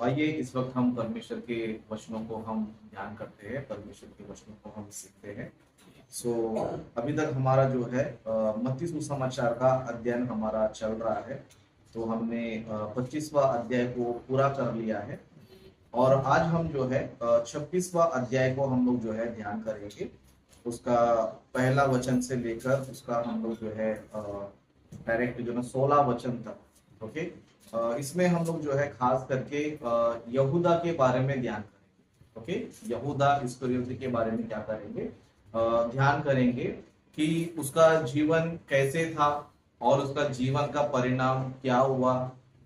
आइए इस वक्त हम परमेश्वर के वचनों को हम ध्यान करते हैं, परमेश्वर के वचनों को हम सीखते हैं। अभी तक हमारा जो है मत्ती सुसमाचार का अध्ययन हमारा चल रहा है। तो हमने 25वां अध्याय को पूरा कर लिया है और आज हम जो है 26वां अध्याय को हम लोग जो है ध्यान करेंगे। उसका पहला वचन से लेकर उसका हम लोग जो है डायरेक्ट जो है 16 वचन तक। ओके, इसमें हम लोग जो है खास करके यहूदा के बारे में ध्यान करेंगे। ओके, यहूदा इस्करियोती के बारे में क्या करेंगे, ध्यान करेंगे कि उसका जीवन कैसे था और उसका जीवन का परिणाम क्या हुआ।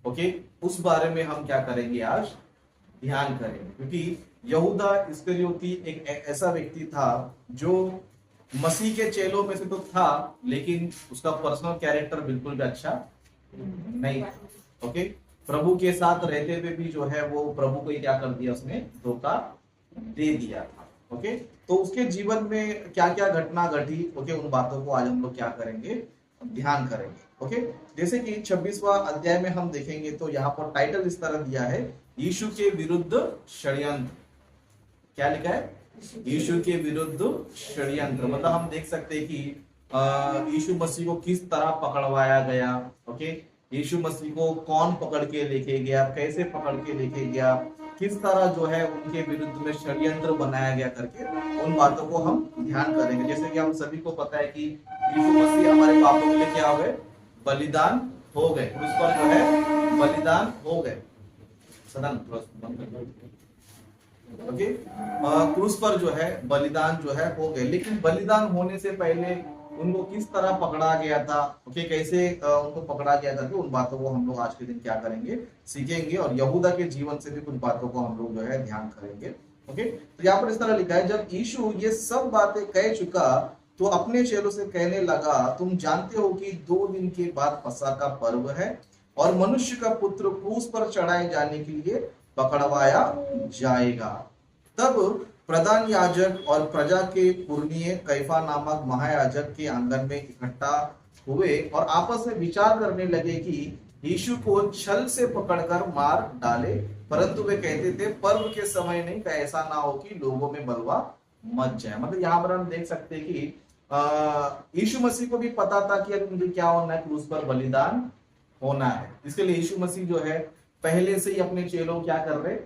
ओके, उस बारे में हम क्या करेंगे, आज ध्यान करेंगे। क्योंकि यहूदा इस्करियोती एक ऐसा व्यक्ति था जो मसीह के चेलों में से तो था, लेकिन उसका पर्सनल कैरेक्टर बिल्कुल भी अच्छा नहीं था। ओके, प्रभु के साथ रहते हुए भी जो है वो प्रभु को ही क्या कर दिया, उसने धोखा दे दिया था। ओके, तो उसके जीवन में क्या क्या घटना घटी, ओके, उन बातों को आज हम लोग क्या करेंगे, ध्यान करेंगे। ओके, जैसे कि 26वां अध्याय में हम देखेंगे तो यहाँ पर टाइटल इस तरह दिया है, यीशु के विरुद्ध षड्यंत्र। क्या लिखा है, यीशु के विरुद्ध षड्यंत्र। मतलब हम देख सकते हैं कि यीशु मसीह को किस तरह पकड़वाया गया। ओके, यीशु मसीह को कौन पकड़ के लेके गया, कैसे पकड़ के लेके गया, किस तरह जो है उनके विरुद्ध में षड्यंत्र बनाया गया करके उन बातों को हम ध्यान करेंगे। जैसे कि हम सभी को पता है कि यीशु मसीह हमारे पापों के लिए क्या हो गए, बलिदान हो गए, क्रूस पर जो है बलिदान हो गए। सदन ओके, क्रूस पर जो है बलिदान जो है हो गए, लेकिन बलिदान होने से पहले उनको किस तरह पकड़ा गया था, ओके, कैसे उनको पकड़ा गया था, उन बातों को हम लोग आज के दिन क्या करेंगे, सीखेंगे। और यहूदा के जीवन से भी कुछ बातों को हम लोग जो है ध्यान करेंगे। ओके, तो यहाँ पर इस तरह लिखा है, जब यीशु ये सब बातें कह चुका तो अपने चेलों से कहने लगा, तुम जानते हो कि 2 दिन के बाद फसह का पर्व है और मनुष्य का पुत्र क्रूस पर चढ़ाए जाने के लिए पकड़वाया जाएगा। तब प्रधान याजक और प्रजा के पुरनिये कैफा नामक महायाजक के आंगन में इकट्ठा हुए और आपस में विचार करने लगे कि यीशु को छल से पकड़कर मार डाले, परंतु वे कहते थे पर्व के समय नहीं, तो ऐसा ना हो कि लोगों में बलवा मच जाए। मतलब यहाँ पर हम देख सकते हैं कि यीशु मसीह को भी पता था कि अब मुझे क्या होना है, क्रूस पर बलिदान होना है। इसके लिए यीशु मसीह जो है पहले से ही अपने चेलों क्या कर रहे,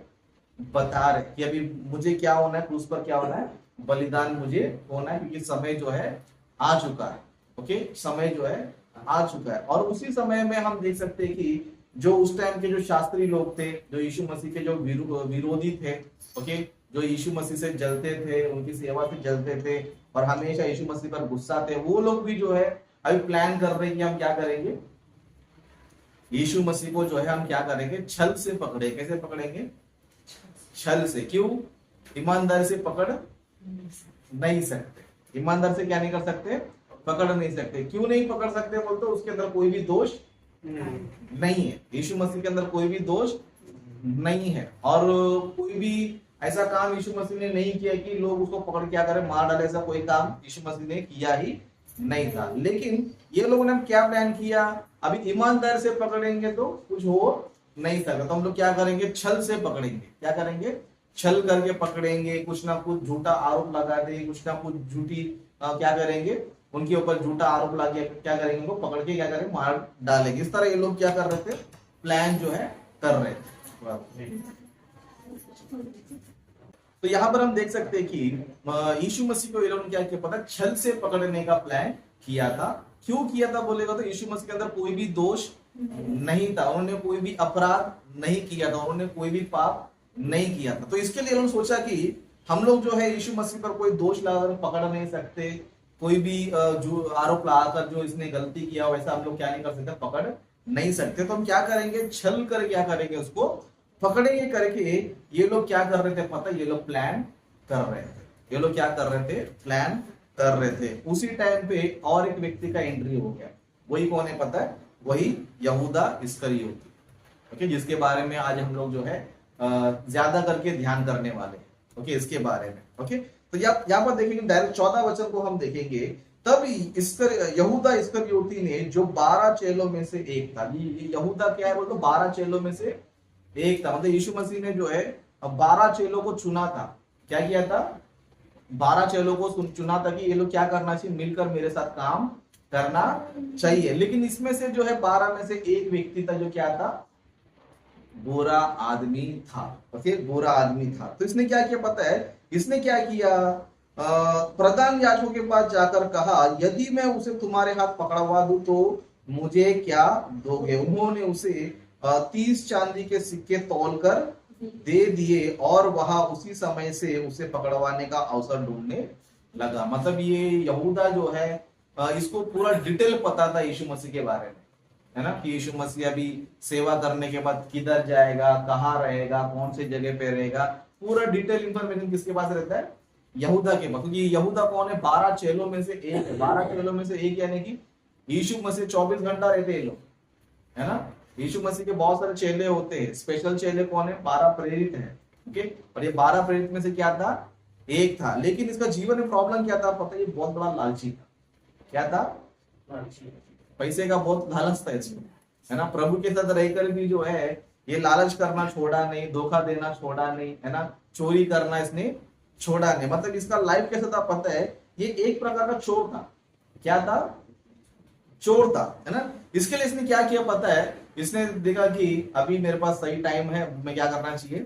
बता रहे कि अभी मुझे क्या होना है, क्रूस पर क्या होना है, बलिदान मुझे होना है, क्योंकि समय जो है आ चुका है। ओके, समय जो है आ चुका है। और उसी समय में हम देख सकते हैं कि जो उस टाइम के जो शास्त्री लोग थे, जो यीशु मसीह के जो विरोधी थे, ओके, जो यीशु मसीह से जलते थे, उनकी सेवा से जलते थे और हमेशा यीशु मसीह पर गुस्सा थे, वो लोग भी जो है अभी प्लान कर रहे हैं कि हम क्या करेंगे, यीशु मसीह को जो है हम क्या करेंगे, छल से पकड़े। कैसे पकड़ेंगे, छल से। क्यों, ईमानदारी से पकड़ नहीं सकते। ईमानदार से क्या नहीं कर सकते, पकड़ नहीं सकते। क्यों नहीं पकड़ सकते बोलते, उसके अंदर कोई भी दोष नहीं है। यीशु मसीह के अंदर कोई भी दोष नहीं है और कोई भी ऐसा काम यीशु मसीह ने नहीं किया कि लोग उसको पकड़ क्या करें, मार डाले। ऐसा कोई काम यीशु मसीह ने किया ही नहीं था। लेकिन ये लोगों ने क्या प्लान किया, अभी ईमानदार से पकड़ेंगे तो कुछ हो नहीं सकता, तो हम लोग क्या करेंगे, छल से पकड़ेंगे। क्या करेंगे, छल करके पकड़ेंगे, कुछ ना कुछ झूठा आरोप लगा देंगे, कुछ ना कुछ झूठी क्या करेंगे, उनके ऊपर झूठा आरोप लगा क्या करेंगे, उनको पकड़ के क्या करेंगे, मार डालेंगे। इस तरह ये लोग क्या कर रहे थे, प्लान जो है कर रहे थे। तो यहाँ पर हम देख सकते हैं कि यीशु मसीह को ये लोगों ने क्या किया, पता, छल से पकड़ने का प्लान किया था। क्यों किया था बोलेगा तो यीशु मसीह के अंदर कोई भी दोष नहीं था, उन्होंने कोई भी अपराध नहीं किया था, उन्होंने कोई भी पाप नहीं किया था। तो इसके लिए उन्होंने सोचा कि हम लोग जो है यीशु मसीह पर कोई दोष लगाकर पकड़ नहीं सकते, कोई भी जो आरोप लगाकर जो इसने गलती किया वैसा हम लोग क्या नहीं कर सकते, पकड़ नहीं सकते। तो हम क्या करेंगे, छल कर क्या करेंगे, उसको पकड़ेंगे करके ये लोग क्या कर रहे थे, पता, ये लोग प्लान कर रहे थे। ये लोग क्या कर रहे थे, प्लान कर रहे थे। उसी टाइम पे और एक व्यक्ति का एंट्री हो गया। वही कौन है पता है, वही यहूदा इस्करियोती। ओके, जिसके बारे में आज हम लोग जो है ज्यादा करके ध्यान करने वाले हैं। ओके, इसके बारे में। ओके, तो यहाँ पर देखेंगे डायरेक्ट 14 वचन को हम देखेंगे। तब यहूदा इस्करियोती ने, जो 12 चेलों में से एक था, यहूदा क्या है बोलते, 12 चेलों में से एक था, मतलब यीशु मसीह ने जो है 12 चेलों को चुना था। क्या किया था? 12 चेलों को चुना था कि ये लोग क्या करना चाहिए, मिलकर मेरे साथ काम करना चाहिए। लेकिन इसमें से जो है 12 में से एक व्यक्ति था जो क्या था, बुरा आदमी था। ओके, बुरा आदमी था। तो इसने क्या किया पता है? इसने क्या किया, प्रधान याजकों के पास जाकर कहा, यदि मैं उसे तुम्हारे हाथ पकड़वा दूं तो मुझे क्या दोगे? उन्होंने उसे 30 चांदी के सिक्के तौल कर दे दिए और वह उसी समय से उसे पकड़वाने का अवसर ढूंढने लगा। मतलब ये यहूदा जो है, इसको पूरा डिटेल पता था यीशु मसीह के बारे में, है ना, कि यीशु मसीह अभी सेवा करने के बाद किधर जाएगा, कहाँ रहेगा, कौन सी जगह पे रहेगा, पूरा डिटेल इंफॉर्मेशन किसके पास रहता है? यहूदा के पास। क्योंकि यहूदा कौन है? 12 चेलों में से एक है। 12 चेलों में से एक, यानी कि यीशु मसीह 24 घंटा रहते हैं लोग, है ना। यीशु मसीह के बहुत सारे चेले होते हैं। स्पेशल चेले कौन है? 12 प्रेरित हैं। ओके, और ये 12 प्रेरित में से क्या था? एक था। लेकिन इसका जीवन में प्रॉब्लम क्या था पता है? ये बहुत बड़ा लालची था। क्या था? पैसे का बहुत लालच था इसमें, है ना। प्रभु के साथ रहकर भी जो है ये लालच करना छोड़ा नहीं, धोखा देना छोड़ा नहीं, है ना, चोरी करना इसने छोड़ा नहीं। मतलब इसका लाइफ कैसा था पता है? ये एक प्रकार का चोर था। क्या था? चोर था, है ना। इसके लिए इसने क्या किया पता है? इसने देखा कि अभी मेरे पास सही टाइम है, मैं क्या करना चाहिए,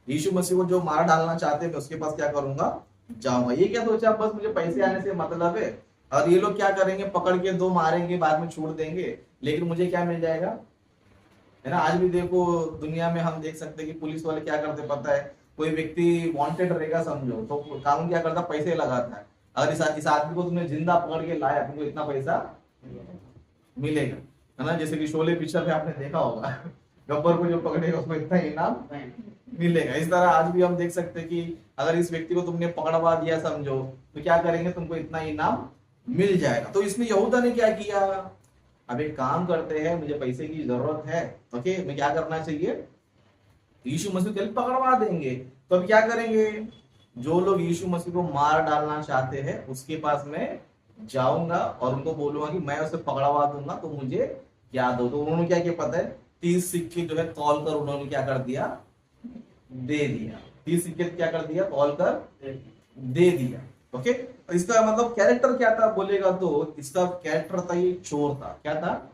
यीशु मसीह को जो मार डालना चाहते हैं मैं उसके पास क्या करूंगा, जाऊंगा। ये क्या सोचा, बस मुझे पैसे आने से मतलब है, और ये लोग क्या करेंगे, पकड़ के 2 मारेंगे, बाद में छोड़ देंगे, लेकिन मुझे क्या मिल जाएगा, है ना। आज भी देखो दुनिया में हम देख सकते हैं कि पुलिस वाले क्या करते पता है? कोई व्यक्ति वांटेड रहेगा समझो, तो कानून क्या करता, पैसे लगाता है। अगर इस आदमी को तुमने जिंदा पकड़ के लाया, तुमको इतना पैसा मिलेगा, है ना। जैसे कि शोले पिक्चर में आपने देखा होगा, गब्बर को जो पकड़ेगा उसको इतना इनाम मिलेगा। इस तरह आज भी हम देख सकते हैं कि अगर इस व्यक्ति को तुमने पकड़वा दिया समझो, तो क्या करेंगे, तुमको इतना इनाम मिल जाएगा। तो इसमें यहूदा ने क्या किया, अब एक काम करते हैं, मुझे पैसे की जरूरत है, ओके, मैं क्या करना चाहिए, यीशु मसीह को पकड़वा देंगे। तो अब क्या करेंगे, जो लोग यीशु मसीह को मार डालना चाहते हैं उसके पास मैं जाऊंगा और उनको बोलूंगा कि मैं उसे पकड़वा दूंगा, तो मुझे क्या दो। तो उन्होंने क्या किया पता है? 30 सिक्के जो है तौल कर उन्होंने क्या कर दिया, दे दिया। 30 सिक्के क्या कर दिया, तौल कर दे दिया। ओके, इसका मतलब कैरेक्टर क्या था बोलेगा तो इसका कैरेक्टर था, ये चोर था। क्या था?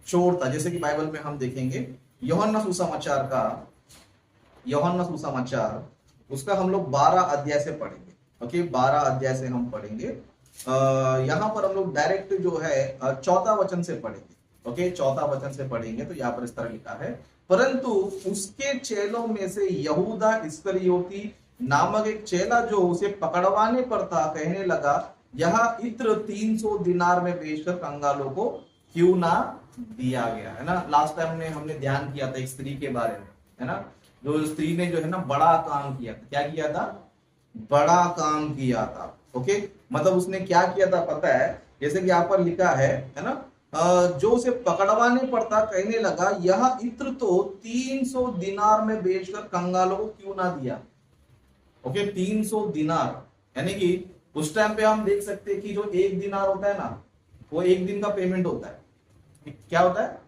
चोर था। जैसे कि बाइबल में हम देखेंगे यूहन्ना सुसमाचार उसका हम लोग 12 अध्याय से पढ़ेंगे। ओके, 12 अध्याय से हम पढ़ेंगे। यहाँ पर हम लोग डायरेक्ट जो है 4 वचन से पढ़ेंगे। ओके, 4 वचन से पढ़ेंगे। तो यहाँ पर इस तरह लिखा है, परंतु उसके चेलों में से यहूदा इस्करियोती नामक एक चेला जो उसे पकड़वाने पर था, कहने लगा, यह इत्र 300 दिनार में बेचकर कंगालों को क्यों ना दिया गया, है ना। लास्ट टाइम में हमने ध्यान किया था एक स्त्री के बारे में, है ना। जो स्त्री ने जो है ना बड़ा काम किया था। क्या किया था? बड़ा काम किया था। ओके, मतलब उसने क्या किया था पता है? जैसे कि यहाँ पर लिखा है ना, जो उसे पकड़वाने पर था, कहने लगा, यह इत्र तो 300 दिनार में बेचकर कंगालों को क्यों ना दिया। ओके, 300 दिनार, यानी कि उस टाइम पे हम देख सकते हैं कि जो 1 दिनार होता है ना, वो 1 दिन का पेमेंट होता है। क्या होता है?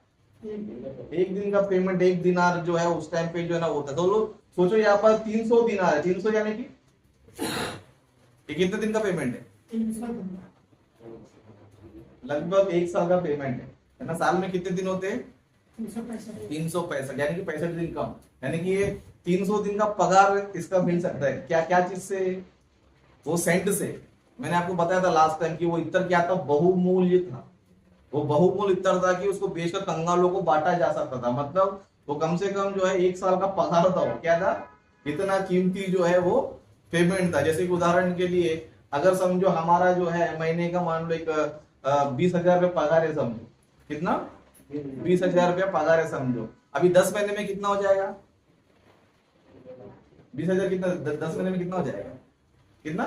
1 दिन का पेमेंट, 1 दिनार जो है उस टाइम पे जो है ना होता है। तो लोग सोचो यहाँ पर 300 दिनार है, 300 यानी कि कितने दिन का पेमेंट है? लगभग 1 साल का पेमेंट है ना। साल में कितने दिन होते हैं? 365, यानी कि 65 दिन कम, यानी कि ये 300 दिन का पगार इसका मिल सकता है। क्या क्या चीज से? वो सेंट से। मैंने आपको बताया था लास्ट टाइम कि वो इत्र क्या था, बहुमूल्य था। वो बहुमूल्य इत्र था कि उसको बेचकर कंगालों को बांटा जा सकता था। मतलब वो कम से कम जो है 1 साल का पगार था। वो क्या था? इतना कीमती जो है वो पेमेंट था। जैसे कि उदाहरण के लिए अगर समझो हमारा जो है महीने का मान लो एक 20,000 रुपये पगार है समझो। कितना? 20,000 रुपया पगार है समझो। अभी 10 महीने में कितना हो जाएगा? 20,000 कितना 10 महीने में कितना हो जाएगा? कितना?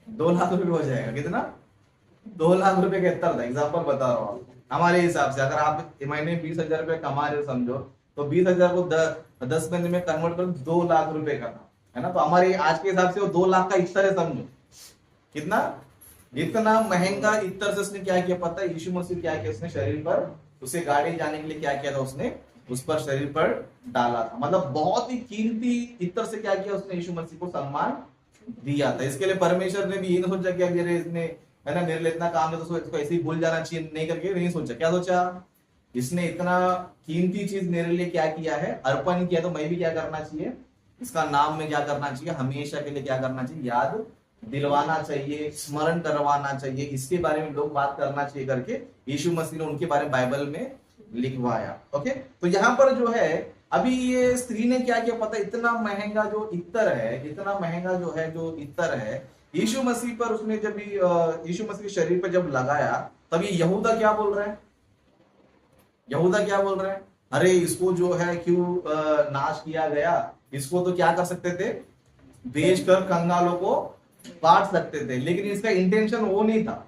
2 लाख रुपए हो जाएगा। कितना? 2 लाख रुपए का इतना था। एग्जाम्पल बता रहा हूँ हमारे हिसाब से। अगर आप महीने 20,000 रुपए कमा रहे हो समझो, तो 20,000 को 10 महीने में कन्वर्ट कर 2 लाख रुपए का था, है ना। तो हमारे आज के हिसाब से वो 2 लाख का इत्र है समझो। कितना? इतना महंगा इत्र से उसने क्या किया पता है? यीशु मसीह क्या किया उसने शरीर पर, उसे गाड़ी जाने के लिए क्या किया था उसने उस पर शरीर पर डाला था। मतलब बहुत ही कीमती इत्र से क्या किया उसने, यीशु मसीह को सम्मान दिया था। इसके लिए परमेश्वर ने भी ये नहीं सोचा कि मेरे इसने है ना मेरे लिए इतना काम है तो इसको ऐसे ही भूल जाना चाहिए, नहीं करके नहीं सोचा। क्या सोचा, इसने इतना कीमती चीज मेरे लिए क्या किया है, अर्पण किया, तो मैं भी क्या करना चाहिए, इसका नाम में क्या करना चाहिए, हमेशा के लिए क्या करना चाहिए, याद दिलवाना चाहिए, स्मरण करवाना चाहिए, इसके बारे में लोग बात करना चाहिए करके यीशु मसीह ने उनके बारे में बाइबल में लिखवाया। ओके, तो यहाँ पर जो है अभी ये स्त्री ने क्या किया पता, इतना महंगा जो इत्र है, इतना महंगा जो है जो इत्र है, यीशु मसीह पर उसने जब यीशु मसीह के शरीर पर जब लगाया, तभी यहूदा क्या बोल रहा है, यहूदा क्या बोल रहे हैं, अरे इसको जो है क्यों नाश किया गया, इसको तो क्या कर सकते थे, बेचकर कंगालों को बांट सकते थे। लेकिन इसका इंटेंशन वो नहीं था,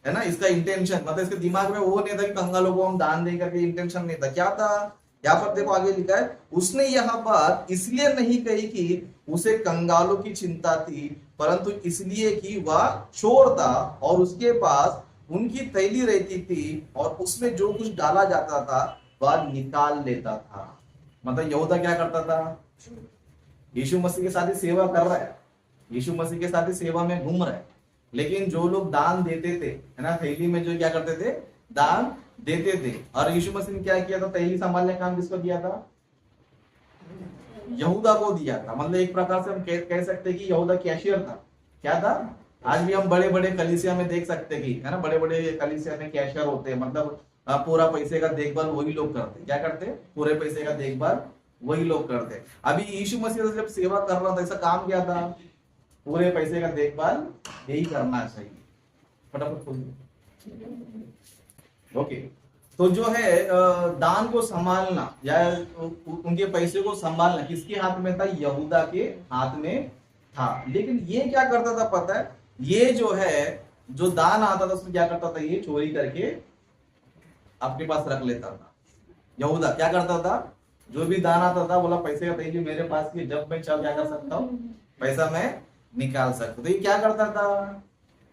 है ना, इसका इंटेंशन मतलब इसके दिमाग में वो नहीं था कि कंगालों को हम दान दे करके, इंटेंशन नहीं था। क्या था, यहाँ पर देखो आगे लिखा है, उसने यह बात इसलिए नहीं कही कि उसे कंगालों की चिंता थी, परंतु इसलिए कि वह चोर था और उसके पास उनकी थैली रहती थी और उसमें जो कुछ डाला जाता था वह निकाल लेता था। मतलब यहूदा क्या करता था, यीशु मसीह के साथ ही सेवा कर रहा है, यीशु मसीह के साथ ही सेवा में घूम रहा है, लेकिन जो लोग दान देते थे, है ना, थैली में जो क्या करते थे, दान देते थे। और यीशु मसीह ने क्या किया था, थैली संभालने का काम किसको किया था, यहूदा को दिया था। मतलब एक प्रकार से हम कह सकते हैं कि यहूदा कैशियर था। क्या था, आज भी हम बड़े बड़े कलीसिया में देख सकते हैं कि, है ना, बड़े बड़े कलीसिया में कैशियर होते हैं, मतलब पूरा पैसे का देखभाल वही लोग करते। क्या करते, पूरे पैसे का देखभाल वही लोग करते। अभी यीशु मसीह जब सेवा कर रहा था, ऐसा काम क्या था, पूरे पैसे का देखभाल यही करना चाहिए। फटाफट खोलिए। ओके, तो जो है दान को संभालना या उनके पैसे को संभालना किसके हाथ में था, यहूदा के हाथ में था। लेकिन ये क्या करता था पता है, ये जो है जो दान आता था उसमें क्या करता था, ये चोरी करके अपने पास रख लेता था। यहूदा क्या करता था, जो भी दान आता था बोला पैसे का थैली मेरे पास की, जब मैं चाह क्या कर सकता हूँ, पैसा मैं निकाल सकता। तो ये क्या करता था,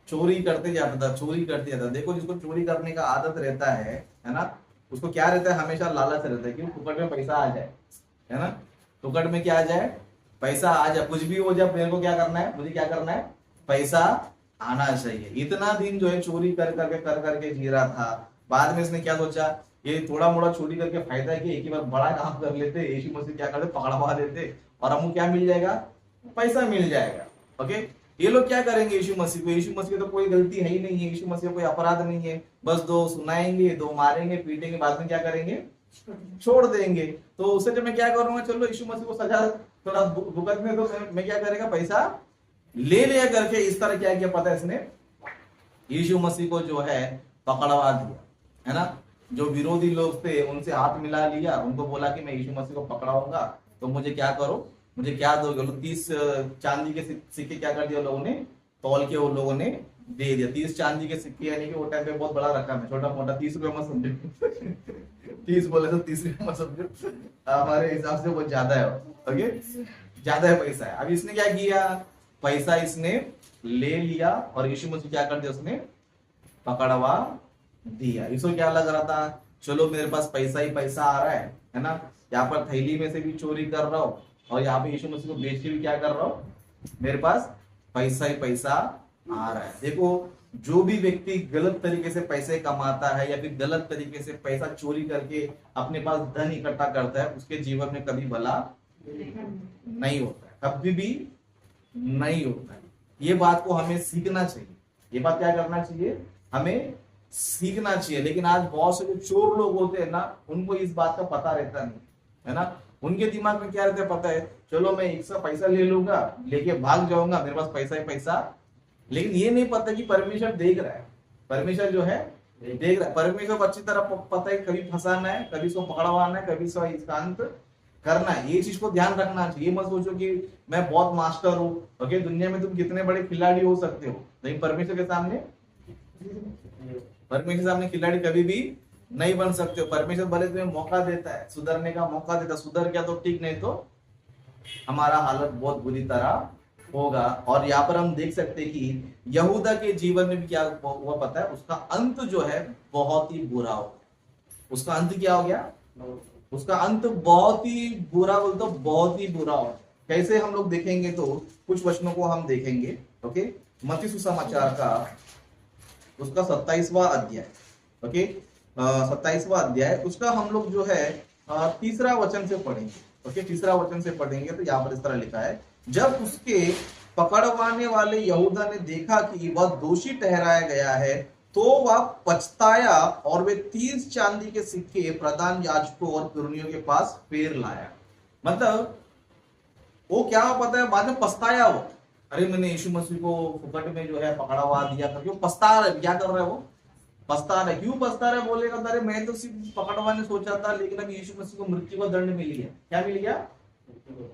चोरी करते जाता था, चोरी करते जाता था। देखो जिसको चोरी करने का आदत रहता है ना, उसको क्या रहता है, हमेशा लालच रहता है कि फुकट में पैसा आ जाए, है ना, फुकट में क्या आ जाए, पैसा आ जाए, कुछ भी हो जाए, मेरे को क्या करना है, मुझे क्या करना है, पैसा आना चाहिए। इतना दिन जो है चोरी कर करके जी रहा था। बाद में इसने क्या सोचा, ये थोड़ा मोड़ा चोरी करके फायदा है कि एक ही बार बड़ा काम कर लेते, यीशु मसीह क्या करते, पकड़वा देते और हमको क्या मिल जाएगा, पैसा मिल जाएगा। ओके, ये लोग क्या करेंगे, यीशु मसीह को, यीशु मसीह तो कोई गलती है ही नहीं है, यीशु मसीह कोई अपराध नहीं है, बस दो सुनाएंगे, दो मारेंगे पीटेंगे, बाद में क्या करेंगे, छोड़ देंगे। तो उससे जब मैं क्या करूंगा, चलो यीशु मसीह को सजा थोड़ा भुगतने दो, मैं क्या करेगा, पैसा ले लिया करके इस तरह क्या किया पता है, इसने यीशु मसीह को जो है पकड़वा दिया, है ना। जो विरोधी लोग थे उनसे हाथ मिला लिया, उनको बोला कि मैं यीशु मसीह को पकड़ाऊंगा तो मुझे क्या करो, मुझे क्या दोगे। 30 चांदी के सिक्के क्या कर दिया लोगों ने, तौल के वो लोगों ने दे दिया। 30 चांदी के सिक्के, यानी कि वो टाइम पे बहुत बड़ा रकम है, छोटा मोटा 30 रुपये मत समझो 30 बोले तो 30 रुपये मत समझो, हमारे हिसाब से बहुत ज्यादा है। ओके, ज्यादा है पैसा है। अब इसने क्या किया, पैसा इसने ले लिया और यीशु मसीह क्या कर दिया, उसने पकड़वा दिया। इसको क्या लग रहा था, चलो मेरे पास पैसा ही पैसा आ रहा है ना, यहाँ पर थैली में से भी चोरी कर रहा हूँ और यहाँ पे यीशु मसीह को बेच के भी क्या कर रहा हूँ, मेरे पास पैसा ही पैसा आ रहा है। देखो जो भी व्यक्ति गलत तरीके से पैसे कमाता है या फिर गलत तरीके से पैसा चोरी करके अपने पास धन इकट्ठा करता है, उसके जीवन में कभी भला नहीं होता है, कभी भी नहीं होता है। ये बात को हमें सीखना चाहिए, ये बात क्या करना चाहिए, हमें सीखना चाहिए। लेकिन आज बहुत से जो चोर लोग होते हैं ना, उनको इस बात का पता रहता नहीं, है ना। उनके दिमाग में क्या रहता है पता है, चलो मैं एक सा पैसा ले लूंगा, लेके भाग जाऊंगा, मेरे पास पैसा ही पैसा। लेकिन ये नहीं पता कि परमेश्वर देख रहा है, परमेश्वर जो है देख रहा है, परमेश्वर को अच्छी तरह पता है कभी फंसाना है, कभी इसको पकड़वाना है, कभी इसको शांत करना है। ये चीज को ध्यान रखना चाहिए। मत सोचो कि मैं बहुत मास्टर हूँ। ओके, दुनिया में तुम कितने बड़े खिलाड़ी हो सकते हो, लेकिन परमेश्वर के सामने खिलाड़ी कभी भी नहीं बन सकते हो। परमेश्वर भले तुम्हें मौका देता है, सुधरने का मौका देता है, सुधर गया तो ठीक, नहीं तो हमारा हालत बहुत बुरी तरह होगा। और यहाँ पर हम देख सकते हैं कि यहूदा के जीवन में भी क्या हुआ पता है, उसका अंत जो है बहुत ही बुरा हो गया। उसका अंत क्या हो गया, उसका अंत बहुत ही बुरा, बोलते बहुत ही बुरा हो। कैसे हम लोग देखेंगे तो कुछ वचनों को हम देखेंगे। ओके, मत्ती सुसमाचार का उसका 27वां अध्याय, ओके 27वां अध्याय उसका हम लोग जो है तीसरा वचन से पढ़ेंगे। ओके, तीसरा वचन से पढ़ेंगे तो यहाँ पर इस तरह लिखा है, जब उसके पकड़वाने वाले यहूदा ने देखा कि वह दोषी ठहराया गया है तो वह पछताया और वे 30 चांदी के सिक्के प्रधान याजकों और कुरनियों के पास फेर लाया। मतलब वो क्या पता है, बाद में पछताया वो, अरे मैंने यीशु मसीह को फुकट में जो है पकड़वा दिया करके वो पछता रहा है। क्या कर रहा है वो? पछता रहा है। क्यों पछता रहा है? बोलेगा अरे मैं तो सिर्फ पकड़वाने सोचा था, लेकिन अब यीशु मसीह को मृत्यु का दंड मिल गया। क्या मिल गया?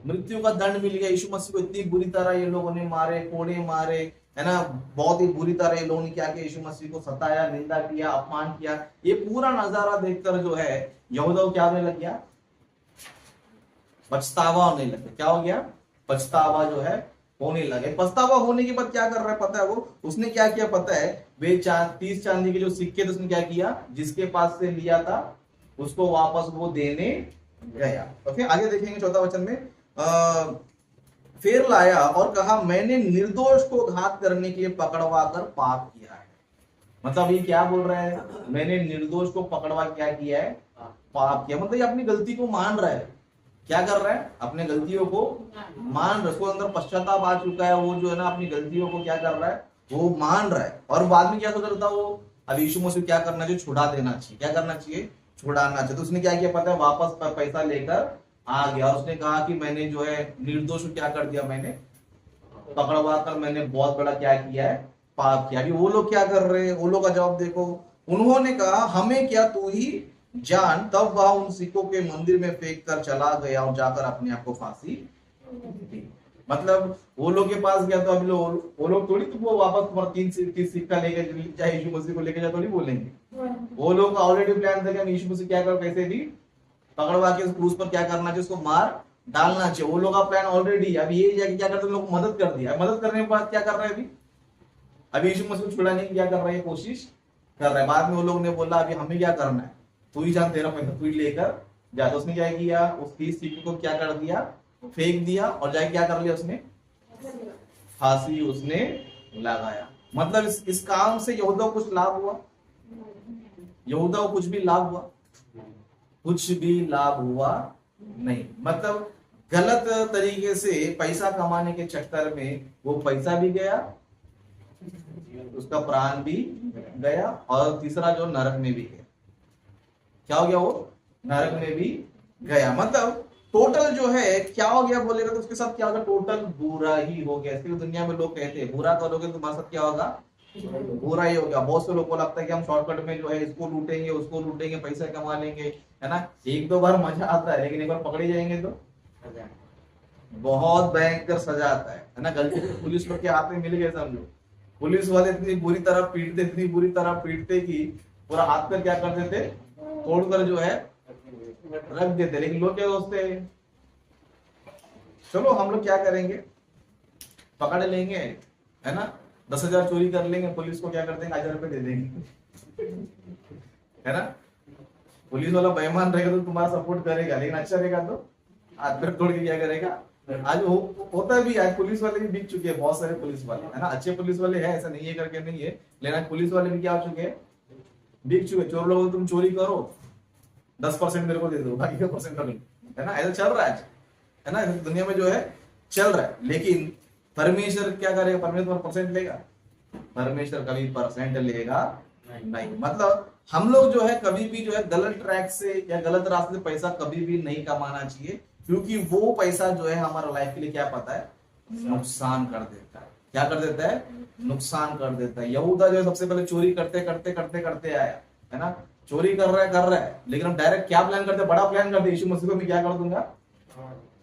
मृत्यु का दंड मिल गया। यीशु मसीह को इतनी बुरी तरह ये लोगों ने मारे, कोड़े मारे, है ना, बहुत ही बुरी तरह ये लोगों ने क्या किया, यीशु मसीह को सताया, निंदा किया, अपमान किया। ये पूरा नजारा देखकर जो है यहूदा को क्या होने लग गया? पछतावा होने लगे। क्या हो गया? पछतावा जो है होने लगे। पछतावा होने के बाद क्या कर रहा है पता है वो? उसने क्या किया पता है? वे 30 चांदी के जो सिक्के थे उसने क्या किया, जिसके पास से लिया था उसको वापस वो देने गया। ओके, आगे देखेंगे चौथा वचन में, फिर लाया और कहा मैंने निर्दोष को घात करने के लिए पकड़वा कर पाप किया है। मतलब ये क्या बोल रहा है? मैंने निर्दोष को पकड़वा क्या किया है? पाप किया। मतलब ये अपनी गलती को मान रहा है। क्या कर रहा है? अपने गलतियों को मान रहा है। उसको अंदर पश्चाताप आ चुका है। वो जो है ना अपनी गलतियों को क्या कर रहा है? वो मान रहा है। और बाद में क्या सोच रहा था वो? अब यीशु मसीह क्या करना चाहिए? छुड़ा देना चाहिए। क्या करना चाहिए? छुड़ाना चाहिए। तो उसने क्या किया पता है? वापस पैसा लेकर आ गया। उसने कहा कि मैंने जो है निर्दोष को क्या कर दिया, मैंने पकड़वा कर मैंने बहुत बड़ा क्या किया है? पाप किया। अभी वो लोग क्या कर रहे हैं? वो लोग का जवाब देखो। उन्होंने कहा हमें क्या, तू ही जान। तब वह उन सिक्कों के मंदिर में फेंक कर चला गया और जाकर अपने आप को फांसी दी। मतलब वो लोग के पास गया तो अभी वो लोग थोड़ी तुमको वापस तुम्हारा 30 सिक्का लेके चाहे यीशु मसीह को लेके जाए थोड़ी बोलेंगे। वो लोग का ऑलरेडी प्लान था कि हम यीशु मसीह क्या कर, कैसे भी पकड़वा के उस क्रूस पर क्या करना चाहिए, उसको मार डालना चाहिए। वो लोग का प्लान ऑलरेडी। अब ये जाके क्या करते, लोग मदद कर दिया। मदद करने के बाद क्या कर रहे हैं? अभी यीशु मसीह को छुड़ाने की क्या कर रहा है? कोशिश कर रहा है। बाद में वो लोग ने बोला अभी हमें क्या करना है, तू ही जान, तेरा पैसा तू ही लेकर जा। तो उसने क्या किया? उस 30 सिक्के को क्या कर दिया? फेंक दिया और जाके क्या कर लिया उसने? फांसी उसने लगाया। मतलब इस काम से यहूदा को कुछ लाभ हुआ? यहूदा को कुछ भी लाभ हुआ? कुछ भी लाभ हुआ नहीं। मतलब गलत तरीके से पैसा कमाने के चक्कर में वो पैसा भी गया, उसका प्राण भी गया, और तीसरा जो नरक में भी गया। क्या हो गया? वो नरक में भी गया। मतलब टोटल जो है क्या हो गया बोलेगा तो उसके साथ क्या होगा? टोटल बुरा ही हो गया। इसलिए दुनिया में लोग कहते हैं बुरा करोगे तो तुम्हारे साथ क्या होगा? बुरा ही होगा। बहुत से लोगों को लगता है कि हम शॉर्टकट में जो है इसको लूटेंगे, उसको लूटेंगे, पैसा कमा लेंगे, है ना। एक दो बार मजा आता है, लेकिन एक बार पकड़े जाएंगे तो बहुत भयंकर सजा आता है ना। गलती से पुलिस लोग के हाथ में मिल गए समझो, पुलिस वाले इतनी बुरी तरह पीटते, इतनी बुरी तरह पीटते कि पूरा हाथ पर क्या कर देते, तोड़कर जो है रख देते। लेकिन लोग क्या सोचते हैं, चलो हम लोग क्या करेंगे, पकड़ लेंगे, है ना, 10,000 चोरी कर लेंगे, पुलिस को क्या कर देंगे, 1,000 रुपए दे देंगे, है ना। पुलिस वाला बेईमान रहेगा तो तुम्हारा सपोर्ट करेगा, लेकिन अच्छा रहेगा तो हाथ पैर तोड़ के क्या करेगा। आज होता भी, आज पुलिस वाले भी बिक चुके हैं, बहुत सारे पुलिस वाले, है ना। अच्छे पुलिस वाले हैं, ऐसा नहीं है करके नहीं है, लेकिन आज पुलिस वाले भी क्या हो चुके हैं, बिक चुके। चोर लोग तुम चोरी करो, 10% मेरे को दे दो, बाकी का परसेंट कर लो, है ना। ऐसा चल रहा है आज, है ना, दुनिया में जो है चल रहा है। लेकिन परमेश्वर क्या करेगा? परमेश्वर परसेंट लेगा? परमेश्वर कभी परसेंट लेगा नहीं। मतलब हम लोग जो है कभी भी जो है गलत ट्रैक से या गलत रास्ते से पैसा कभी भी नहीं कमाना चाहिए, क्योंकि वो पैसा जो है हमारा लाइफ के लिए क्या पता है, नुकसान कर देता है। क्या कर देता है? नुकसान कर देता है। यहूदा जो है सबसे पहले चोरी करते करते करते करते आया, है ना। चोरी कर रहा है, लेकिन हम डायरेक्ट क्या प्लान करते, बड़ा प्लान करते, यीशु मसीह को मैं क्या कर दूंगा,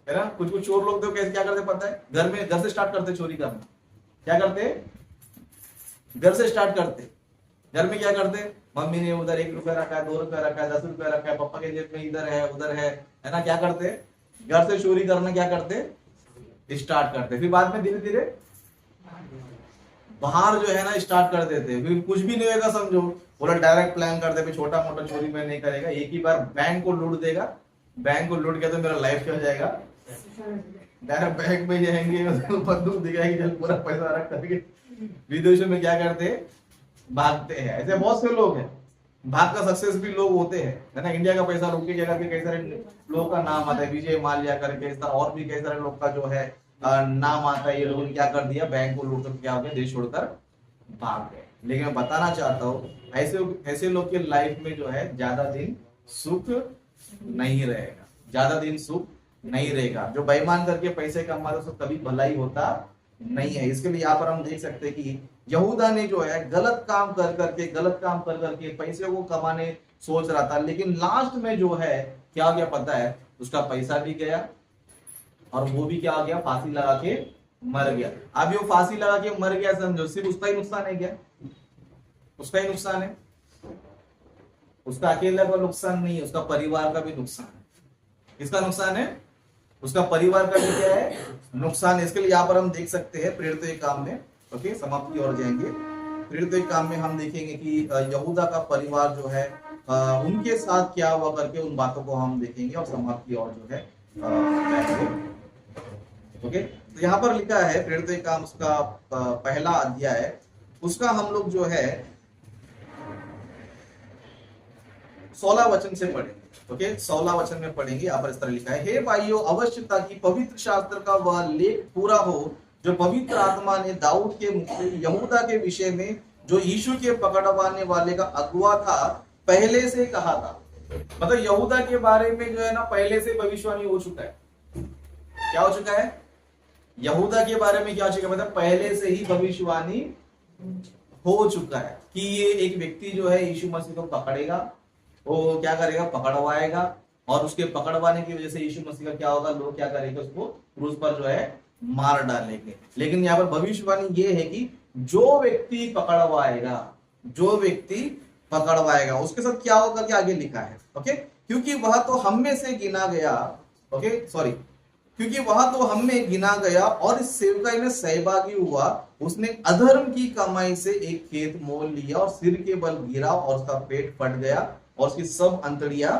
है ना। कुछ कुछ चोर लोग तो कैसे क्या करते पता है, घर से स्टार्ट करते चोरी करना। क्या करते? घर से स्टार्ट करते। घर में क्या करते, मम्मी ने उधर 1 रुपया रखा है, 2 रुपया रखा है, 10 रुपया रखा है, पापा के जेब में इधर है उधर है ना। क्या करते? घर से चोरी करना क्या करते, स्टार्ट करते। फिर बाद में धीरे धीरे बाहर जो है ना स्टार्ट कर देते। फिर कुछ भी नहीं होगा समझो, बोला डायरेक्ट प्लान करते, छोटा मोटा चोरी में नहीं करेगा, एक ही बार बैंक को लूट देगा, बैंक को लूट गया तो मेरा लाइफ क्या हो जाएगा, डायरेक्ट बैंक में जाएंगे, उसको बंदूक दिखाएगी, चल पूरा पैसा रख करके विदेशों में क्या करते हैं, भागते हैं। ऐसे बहुत से लोग हैं, भाग का सक्सेस भी लोग होते हैं, है ना। इंडिया का पैसा रुक के जगह पे कई सारे लोगों का नाम आता है, विजय माल्या करके, इस तरह और भी कई सारे लोग का जो है नाम आता है। ये लोगों ने क्या कर दिया, बैंक को लूट कर क्या हो गया, देश छोड़कर भाग गए। लेकिन मैं बताना चाहता हूँ ऐसे ऐसे लोग के लाइफ में जो है ज्यादा दिन सुख नहीं रहेगा, ज्यादा दिन सुख नहीं रहेगा। जो बेईमान करके पैसे कमाते उसको कभी भलाई होता नहीं है। इसके लिए यहाँ पर हम देख सकते हैं कि यहूदा ने जो है गलत काम कर करके पैसे को कमाने सोच रहा था, लेकिन लास्ट में जो है क्या हो गया पता है, उसका पैसा भी गया और वो भी क्या हो गया, फांसी लगा के मर गया। अब वो फांसी लगा के मर गया, समझो सिर्फ उसका ही नुकसान है क्या, उसका ही नुकसान है, उसका अकेला का नुकसान नहीं है, उसका परिवार का भी नुकसान है। किसका नुकसान है, उसका परिवार का भी क्या है, नुकसान है। इसके लिए यहाँ पर हम देख सकते हैं प्रेरित एक काम में, ओके समाप्ति की ओर जाएंगे। प्रेरित एक काम में हम देखेंगे कि यहूदा का परिवार जो है उनके साथ क्या हुआ करके उन बातों को हम देखेंगे और समाप्ति की ओर जो है ओके। तो यहाँ पर लिखा है प्रेरित एक काम उसका पहला अध्याय है, उसका हम लोग जो है 16 वचन से पढ़ेंगे। ओके 16 वचन में पढ़ेंगे। यहाँ पर इस तरह लिखा है, हे भाइयों आवश्यकता की पवित्र शास्त्र का वह लेख पूरा हो जो पवित्र आत्मा ने दाऊद के मुख से यहूदा के विषय में, जो यीशु के पकड़वाने वाले का अगुआ था, पहले से कहा था। मतलब यहूदा के बारे में जो है ना पहले से भविष्यवाणी हो चुका है। क्या हो चुका है, यहूदा के बारे में क्या हो चुका है, मतलब पहले से ही भविष्यवाणी हो चुका है कि ये एक व्यक्ति जो है यीशु मसीह को पकड़ेगा, वो क्या करेगा, पकड़वाएगा, और उसके पकड़वाने की वजह से यीशु मसीह का क्या होगा, लोग क्या करेंगे, उसको क्रूस पर जो है मार डालेंगे। लेकिन यहाँ पर भविष्यवाणी ये है कि जो व्यक्ति पकड़वाएगा, जो व्यक्ति पकड़वाएगा उसके साथ क्या होगा, क्या आगे लिखा है, ओके, क्योंकि वह तो हम में से गिना गया, ओके सॉरी, क्योंकि वह तो हम में गिना गया और इस सेवकाई में सहभागी हुआ। उसने अधर्म की कमाई से एक खेत मोल लिया और सिर के बल गिरा और उसका पेट फट गया और उसकी सब अंतड़ियां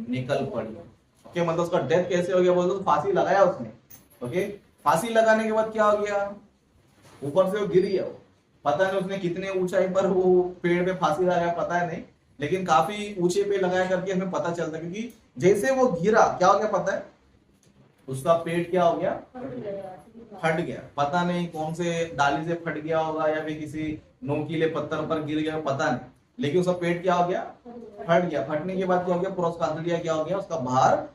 निकल पड़ी। ओके मतलब उसका डेथ कैसे हो गया, बोल दो, फांसी लगाया उसने। ओके फांसी लगाने के बाद क्या हो गया, ऊपर से वो गिर गया। पता नहीं उसने कितने ऊंचाई पर वो पेड़ पे फांसी लगाया, पता है नहीं, लेकिन काफी ऊंचे पे लगाया करके हमें पता चलता है, क्योंकि जैसे वो गिरा क्या हो गया पता है, उसका पेट क्या हो गया, फट गया। पता नहीं कौन से डाली से फट गया होगा या फिर किसी नोकीले पत्थर पर गिर गया, पता नहीं, लेकिन उसका पेट क्या हो गया, फट गया। फटने के बाद क्या हो गया, पूरा उसका अंतड़िया क्या हो गया, उसका बाहर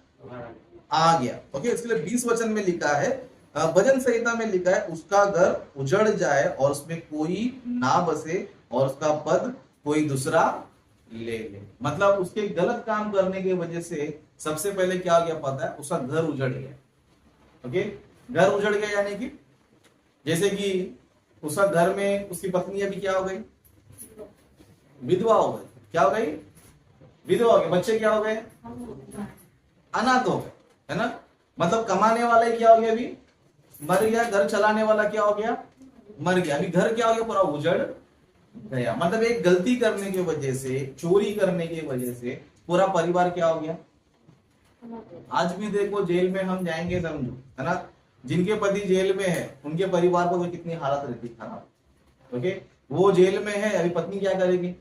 आ गया। ओके इसके लिए 20 वचन में लिखा है, भजन संहिता में लिखा है, उसका घर उजड़ जाए और उसमें कोई ना बसे और उसका पद कोई दूसरा ले ले। मतलब उसके गलत काम करने की वजह से सबसे पहले क्या हो गया पता है, उसका घर उजड़ गया। ओके घर उजड़ गया यानी कि जैसे कि उसका घर में उसकी पत्नी अभी क्या हो गई, विधवा हो गई। क्या हो गई, विधवा हो गई। बच्चे क्या हो गए, अनाथ हो गए, है ना। मतलब कमाने वाला ही क्या हो गया, अभी मर गया। घर चलाने वाला क्या हो गया, मर गया। अभी घर क्या हो गया, पूरा उजड़ गया। मतलब एक गलती करने की वजह से, चोरी करने की वजह से पूरा परिवार क्या हो गया। आज भी देखो जेल में हम जाएंगे समझो, है ना, जिनके पति जेल में है उनके परिवार को तो कितनी हालत रहती खराब। ओके वो जेल में है, अभी पत्नी क्या करेगी,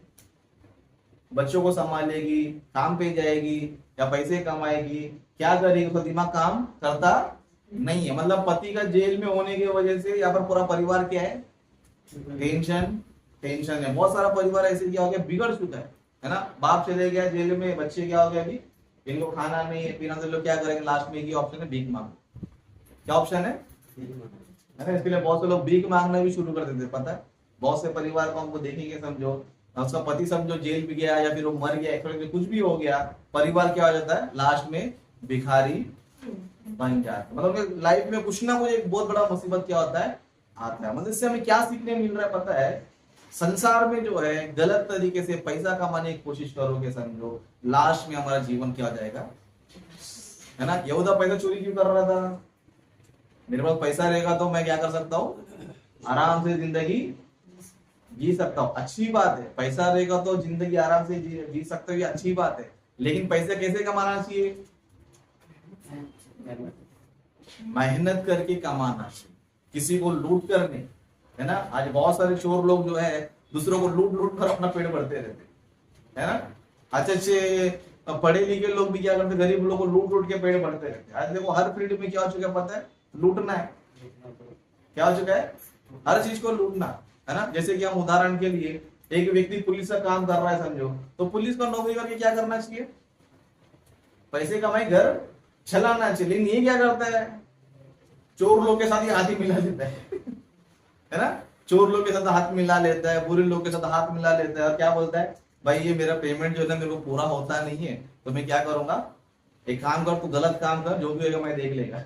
बच्चों को संभालेगी, काम पे जाएगी या पैसे कमाएगी, क्या करेगी, उसका दिमाग काम करता नहीं है। मतलब पति का जेल में होने की वजह से यहाँ पर पूरा परिवार क्या है, टेंशन है। बहुत सारा परिवार ऐसे क्या हो गया, बिगड़ चुका है ना। बाप चले गया जेल में, बच्चे क्या हो गए, अभी इनको खाना नहीं है पीना, तो लोग क्या करेंगे, लास्ट में एक ऑप्शन है, भीख मांगो। क्या ऑप्शन है ना। इसके लिए बहुत से लोग भीख मांगना भी शुरू कर देते, पता है। बहुत से परिवार को हमको देखेंगे, समझो उसका पति समझो जेल भी गया या फिर वो मर गया, कुछ भी हो गया, परिवार क्या हो जाता है, लास्ट में भिखारी बन जाता है। मतलब लाइफ में कुछ ना कुछ एक बहुत बड़ा मुसीबत क्या होता है, आता है। मतलब इससे हमें क्या सीखने मिल रहा है पता है, संसार में जो है गलत तरीके से पैसा कमाने की कोशिश करोगे समझो, लास्ट में हमारा जीवन क्या हो जाएगा, है ना। यहूदा पैसा चोरी क्यों कर रहा था, मेरे पास पैसा रहेगा तो मैं क्या कर सकता हूँ, आराम से जिंदगी जी सकता हूँ, अच्छी बात है। पैसा रहेगा तो जिंदगी आराम से जी सकते हो, ये अच्छी बात है। लेकिन पैसे कैसे कमाना चाहिए, मेहनत करके कमाना चाहिए, किसी को लूट कर नहीं, है ना। आज बहुत सारे चोर लोग जो है दूसरों को लूट लूट कर अपना पेट भरते रहते, है ना। अच्छे अच्छे पढ़े लिखे लोग भी क्या करते, गरीब लोगों को लूट लूट के पेट भरते रहते। आज देखो हर फील्ड में क्या हो चुका है पता है, लूटना है। क्या हो चुका है, हर चीज को लूटना, है ना। जैसे कि हम उदाहरण के लिए, एक व्यक्ति पुलिस का काम कर रहा है समझो, तो पुलिस को नौकरी करके क्या करना चाहिए, पैसे कमाई घर चलाना चाहिए। लेकिन ये क्या करता है, चोर लोग के साथ ही हाथ ही मिला लेता है ना। चोर लोग के साथ हाथ मिला लेता है, बुरे लोग के साथ हाथ मिला लेता है, और क्या बोलता है, भाई ये मेरा पेमेंट जो है ना मेरे को पूरा होता नहीं है, तो मैं क्या करूंगा, एक काम कर, तू गलत काम कर, जो भी होगा मैं देख लेगा,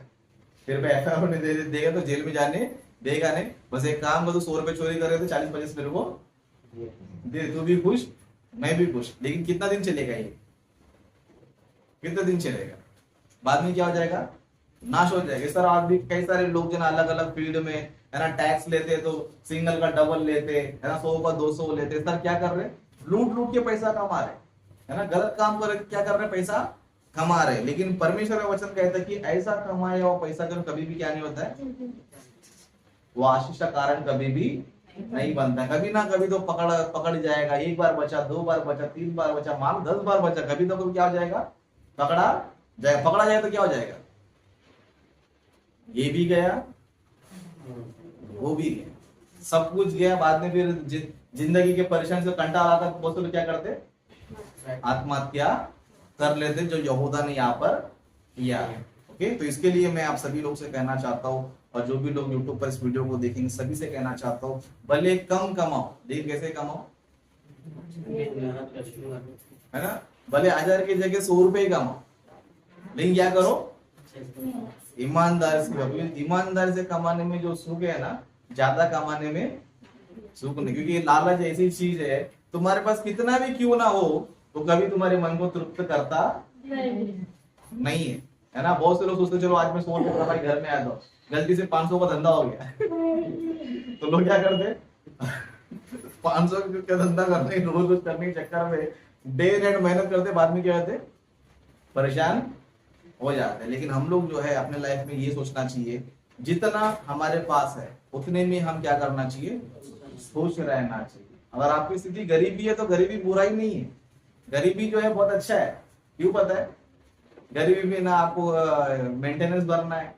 फिर मैं एफआईआर नहीं देगा तो जेल में जाने देगा नहीं। बस एक काम कर, तू 100 रुपए चोरी करे तो 40-50 मेरे को दे, तू भी खुश मैं भी खुश। लेकिन कितना दिन चलेगा ये, कितने दिन चलेगा, बाद में क्या हो जाएगा, नाश हो जाएगा। सर आप भी कई सारे लोग जो ना अलग अलग फील्ड में, है ना, टैक्स लेते तो सिंगल का डबल लेते, है ना, 100 का 200 लेते। सर क्या कर रहे, लूट लूट के पैसा कमा रहे, है ना, गलत काम कर, क्या कर रहे, पैसा कमा रहे। लेकिन परमेश्वर का वचन कहता है कि ऐसा कमाया हुआ पैसा कभी भी क्या नहीं होता है, वो आशीष का कारण कभी भी नहीं बनता है। कभी ना कभी तो पकड़ जाएगा। एक बार बचा, 2 बार बचा, 3 बार बचा, मान 10 बार बचा, कभी तो कभी क्या हो जाएगा, पकड़ा जाए तो क्या हो जाएगा, ये भी गया वो भी गया, सब कुछ गया। बाद में फिर जिंदगी के परेशान से कंटाल आता तो बहुत लोग क्या करते, आत्महत्या कर लेते, जो यहूदा ने यहाँ पर किया। ओके, तो इसके लिए मैं आप सभी लोग से कहना चाहता हूँ, और जो भी लोग यूट्यूब पर इस वीडियो को देखेंगे सभी से कहना चाहता हूँ, भले कम कमाओ, लेकिन कैसे कमाओ, है ना, भले 1000 की जगह 100 रुपए ही कमाओ, लेकिन क्या करो, ईमानदार से। ईमानदार से कमाने में जो सुख है ना, ज्यादा कमाने में सुख नहीं। क्योंकि लालच ऐसी चीज है, तुम्हारे पास कितना भी क्यों ना हो, तो कभी तुम्हारे मन को तृप्त करता नहीं है ना। बहुत से लोग सोचते चलो आज मैं 100 रुपये भाई घर में आ जाओ, गलती से 500 का धंधा हो गया तो लोग क्या करते 500 का धंधा करने, रोज रोज करने के चक्कर में डे नाइट मेहनत करते, बाद में क्या होते, परेशान हो जाते हैं। लेकिन हम लोग जो है अपने लाइफ में ये सोचना चाहिए, जितना हमारे पास है उतने में हम क्या करना चाहिए, खुश रहना चाहिए। अगर आपकी स्थिति गरीबी है तो गरीबी बुरा ही नहीं है, गरीबी जो है बहुत अच्छा है। क्यों पता है, गरीबी में ना आपको मेंटेनेंस भरना है,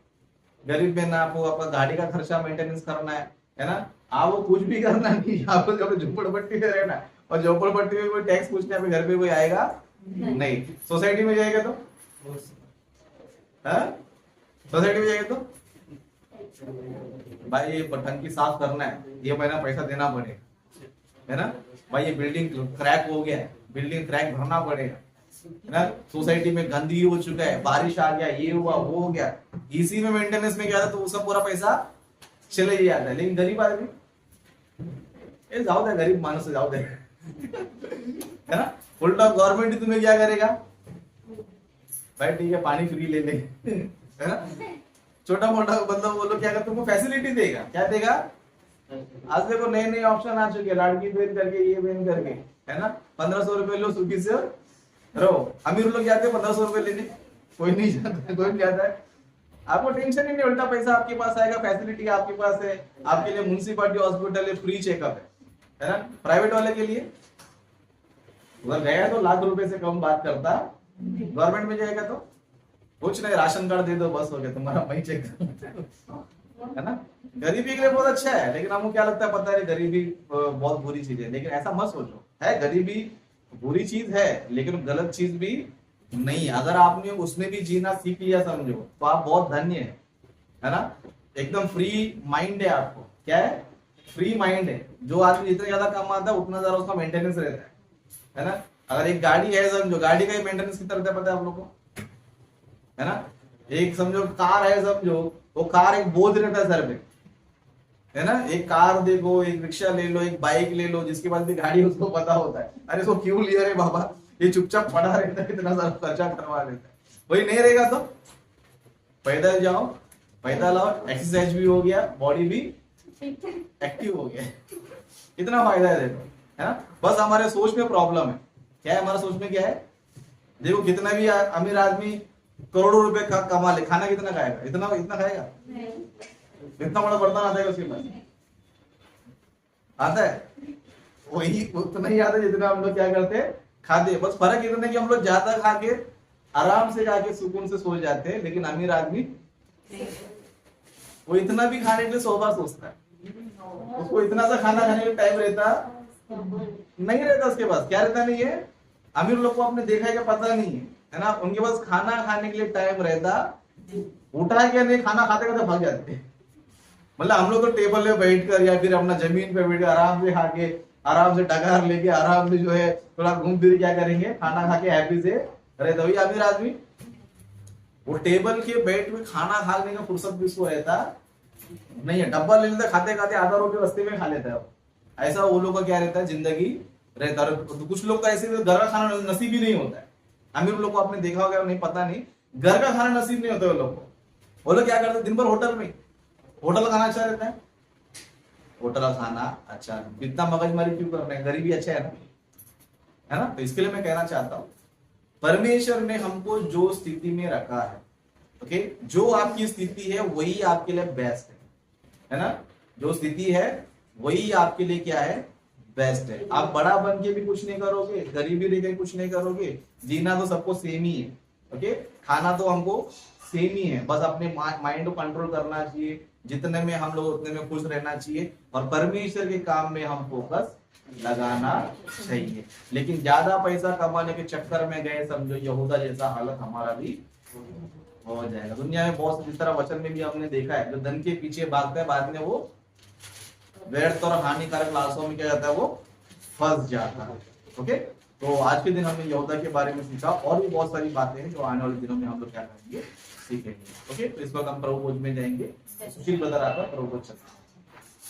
गरीब में ना आपको अपना गाड़ी का खर्चा मेंटेनेंस करना है ना, आपको कुछ भी करना नहीं, आपको जब झोपड़पट्टी में रहना है, और झोपड़पट्टी में कोई टैक्स पूछने आपके घर पे कोई आएगा नहीं। सोसाइटी में जाएगा तो, सोसाइटी में जाएगा तो भाई ये टंकी साफ करना है, ये महीना पैसा देना पड़ेगा, है ना, भाई ये बिल्डिंग क्रैक हो गया है, बिल्डिंग क्रैक भरना पड़ेगा, है ना, सोसाइटी में गंदगी हो चुका है, बारिश आ गया, ये हुआ वो हो गया, इसी में मेंटेनेंस में क्या था, तो उसका पूरा पैसा चले ही जाता है। लेकिन गरीब आदमी, ये जाओ दे, गरीब मानुस से जाओ दे है ना, उल्टा गवर्नमेंट ही तुम्हें क्या करेगा, भाई ठीक है पानी फ्री ले ले है ना, छोटा मोटा मतलब वो लोग क्या करते, तुमको फैसिलिटी देगा। क्या देगा, आज देखो नए नए ऑप्शन आ चुके हैं, लाड़की बहन करके, ये बहन करके, है ना, 1500 रुपए लो, सुखी से रहो। अमीर लोग जाते हैं 1500 रुपए लेने, कोई नहीं जाता, कोई नहीं जाता है, आपको टेंशन ही नहीं, उल्टा पैसा आपके पास आएगा, फैसिलिटी आपके पास है, आपके लिए म्युनिसिपैलिटी हॉस्पिटल है, फ्री चेकअप है ना। प्राइवेट वाले के लिए अगर गया तो लाख रुपए से कम बात करता, गवर्नमेंट में जाएगा तो कुछ नहीं, राशन कार्ड दे दो बस हो गया तुम्हारा, वही चेक है ना। गरीबी के लिए बहुत अच्छा है, लेकिन हमको क्या लगता है पता है, गरीबी बहुत बुरी चीज है। लेकिन ऐसा मत सोचो, है गरीबी बुरी चीज है, लेकिन गलत चीज भी नहीं। अगर आपने उसमें भी जीना सीख लिया समझो, तो आप बहुत धन्य है ना, एकदम फ्री माइंड है आपको। क्या है, फ्री माइंड है। जो आदमी जितना ज्यादा कमाता है उतना ज्यादा उसका मेंटेनेंस रहता है ना। अगर एक गाड़ी है समझो, गाड़ी का मेंटेनेंस कितना रहता है पता है आप लोग को, है ना। एक समझो कार है समझो, वो कार एक बोझ रहता है सर पे, है ना। एक कार देखो, एक रिक्शा ले लो, एक बाइक ले लो, जिसके पास भी गाड़ी उसको पता होता है, अरे इसको क्यों लिया रे बाबा, ये चुपचाप पड़ा रहता है, इतना सारा खर्चा करवा देता है। वही नहीं रहेगा तो पैदल जाओ, पैदल आओ, एक्सरसाइज भी हो गया, बॉडी भी एक्टिव हो गया, कितना फायदा है देखो, है ना। बस हमारे सोच में प्रॉब्लम है। क्या है हमारा सोच में, क्या है, देखो कितना भी अमीर आदमी करोड़ों रुपए का कमा ले, खाना कितना खाएगा? इतना इतना खाएगा? इतना बड़ा बर्तन आता है उसके पास? आता है? वही उतना ही आता है जितना हम लोग क्या करते हैं, खाते हैं। बस फर्क इतना है कि हम लोग ज्यादा खा के आराम से खा के सुकून से सो जाते हैं, लेकिन अमीर आदमी वो इतना भी खाने के लिए 100 बार सोचता है। उसको इतना सा खाना खाने के टाइम रहता नहीं रहता उसके पास। क्या रहता नहीं है? अमीर लोग को आपने देखा है क्या? पता नहीं है ना, उनके पास खाना खाने के लिए टाइम रहता, उठा के नहीं खाना खाते खाते भाग जाते। मतलब हम लोग तो टेबल पे बैठकर या फिर अपना जमीन पे बैठकर आराम से खा के, आराम से डकार लेके, आराम से जो है थोड़ा घूम फिर क्या करेंगे, खाना खा के हैप्पी से रहता। वही अमीर आदमी वो टेबल के बैठ में खाना खाने का फुर्सत भी उसको रहता नहीं है। डब्बा ले लेता, खाते खाते आधा रोटी रास्ते में खा लेता है। ऐसा वो लोग का क्या रहता है, जिंदगी रहता है। तो कुछ लोग का ऐसे घर का खाना नसीब ही नहीं होता है। अमीर लोग को आपने देखा होगा, नहीं पता नहीं, घर का खाना नसीब नहीं होता है वो लोग को। वो लोग क्या करते हैं, दिन भर होटल में, होटल का खाना अच्छा रहता है, होटल का खाना अच्छा, इतना मगजमारी क्यों करना है, गरीबी अच्छा है ना। तो इसके लिए मैं कहना चाहता हूं, परमेश्वर ने हमको जो स्थिति में रखा है, ओके, जो आपकी स्थिति है वही आपके लिए बेस्ट है ना। जो स्थिति है वही आपके लिए क्या है, बेस्ट है। आप बड़ा बन के भी कुछ नहीं करोगे, गरीबी रह के कुछ नहीं करोगे, जीना तो सबको सेम ही है, ओके, खाना तो हमको सेम ही है। बस अपने माइंड को कंट्रोल करना चाहिए, जितने में हम लोग उतने में खुश रहना चाहिए, और परमेश्वर के काम में हम फोकस लगाना चाहिए। लेकिन ज्यादा पैसा कमाने के चक्कर में गए, समझो यहूदा जैसा हालत हमारा भी हो जाएगा। दुनिया में बहुत, जिस तरह वचन में भी हमने देखा है, जो धन के पीछे भागता है बाद में वो व्यर्थ और हानिकारक लालसाओं में क्या जाता है, वो फंस जाता है। ओके, तो आज के दिन हमने यहूदा के बारे में सीखा, और भी बहुत सारी बातें हैं जो आने वाले दिनों में हम लोग क्या करेंगे, सीखेंगे। ओके, तो इस वक्त हम प्रभु भोज में जाएंगे। सुशील ब्रदर आता प्रभु भोज चलता है।